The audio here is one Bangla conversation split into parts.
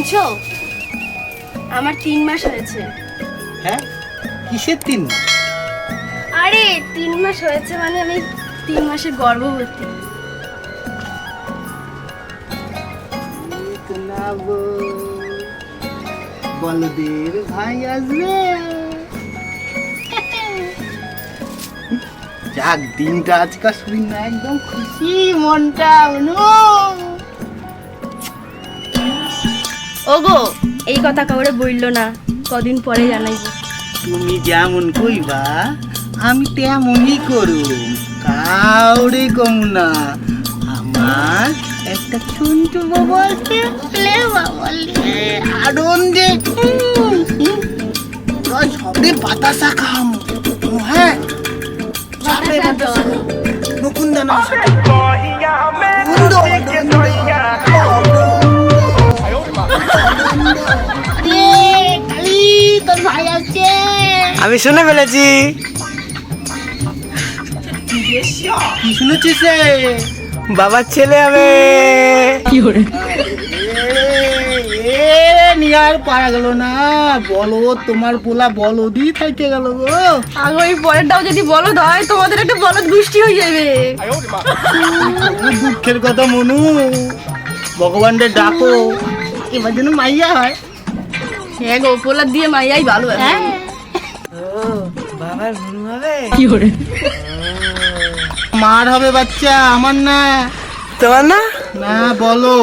শুনছো? আমার 3 মাস হয়েছে। হ্যাঁ, কিসের 3 মাস? আরে 3 মাস হয়েছে মানে আমি 3 মাসের গর্ভবতী। বলদের ভাই আসবে। যাক, দিনটা আজকাল শুনি না, একদম খুশি মনটা। ওগো, এই কথা কাউরে বললো না, কদিন পরে জানাইবো। তুমি যেমন কইবা আমি তেমনই করুম, কাউরে কম না। আমার একটা চুনটু বাবা আছে, আনন্দে সবে বাতাসা খাম। হ্যাঁ, সবে বাতাসা নকুন দানা আমি শুনে ফেলেছি। কি শুনেছিস? বাবার ছেলে হবে। নিয়ার পারা গেল না, বলো তোমার পোলা বলদই থাইতে গেল গো। আগে ওই পরেরটাও যদি বলদ হয় তোমাদের একটা বলদ গোষ্ঠী হয়ে যাবে। দুঃখের কথা মনু, ভগবানকে ডাকো এবার যেন মাইয়া হয়। হ্যাঁ গো, পোলাদ দিয়ে মাইয়াই ভালো। হ্যাঁ, বাবার গুরু হবে। মার হবে বাচ্চা, আমার না। তোমার না? না, বলো।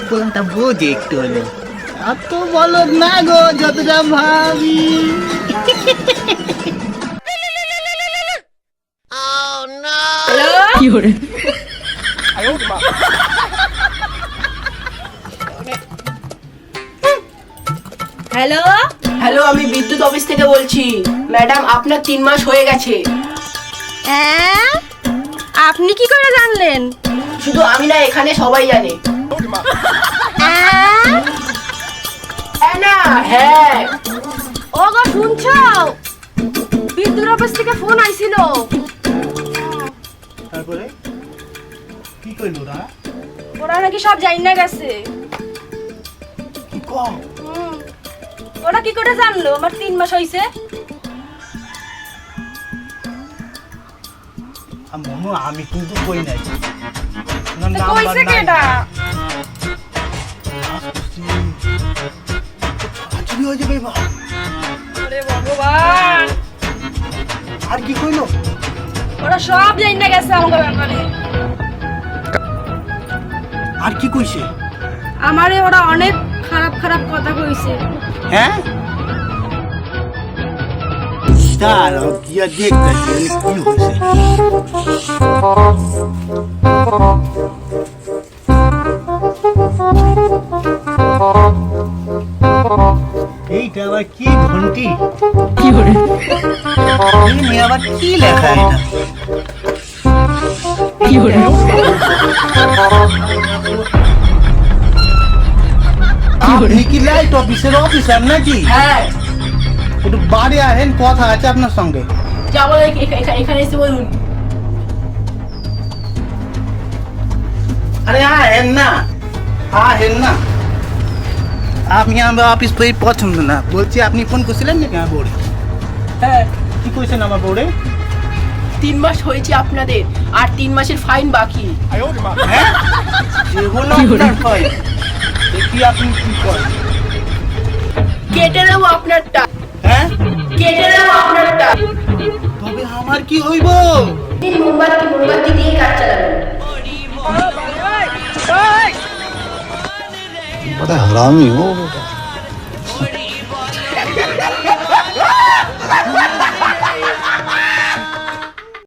পোলাটা বোঝে একটু হলে, এত বলদ না গো যতটা ভাবি। হ্যালো হ্যালো, আমি বিদ্যুৎ অফিস থেকে বলছি। ম্যাডাম, আপনার 3 মাস হয়ে গেছে। হ্যাঁ, আপনি কি করে জানলেন? শুধু আমি না, এখানে সবাই জানে। হ্যাঁ না, হ্যাঁ। ওগো শুনছো, বিদ্যুৎ অফিস থেকে ফোন আইছিল। তারপরে কি কইলো না? ওরা নাকি সব জানি না গেছে। কি কও? ওরা কি করে জানলো আমার 3 মাস হইছে? মনু, আমি কিন্তু কই নাই। কইছে কেডা? চুরি হয়ে যাবে বা। আরে ভগবান, আর কি কইলো? ওরা সব জানি না গেছে আমার ব্যাপারে। আর কি কইছে? আমারে ওরা অনেক খারাপ খারাপ কথা কইছে। হ্যাঁ, দাঁড়াও গিয়া দেখতেছি কি হয়েছে। এইটা আবার কি ঘন্টি? কি করে আবার কি লেখা এটা? কি করে? আপনি কি লাইট অফিসের অফিসার নাকি? হ্যাঁ, একটু বাড়ি আহেন, কথা আছে আপনার সঙ্গে। যা বলে এখানে এসে বলুন। আরে আহেন না, আহেন না। আমি আমার অফিস পেয়ে পছন্দ না। বলছি আপনি ফোন করছিলেন নাকি আমার বউরে? হ্যাঁ, কি কইছেন আমার বউরে? 3 মাস হয়েছে আপনাদের, আর 3 মাসের ফাইন বাকি। হ্যাঁ, যেগুলো আপনার হয় দেখি আপনি কি করেন। কেটে নেবো আপনারটা, হ্যাঁ, কেটে নেবো আপনারটা। তবে আমার কি হইব? মোমবাতি দিয়ে কাজ চালাবেন। बड़ा हरामी हो बेटा।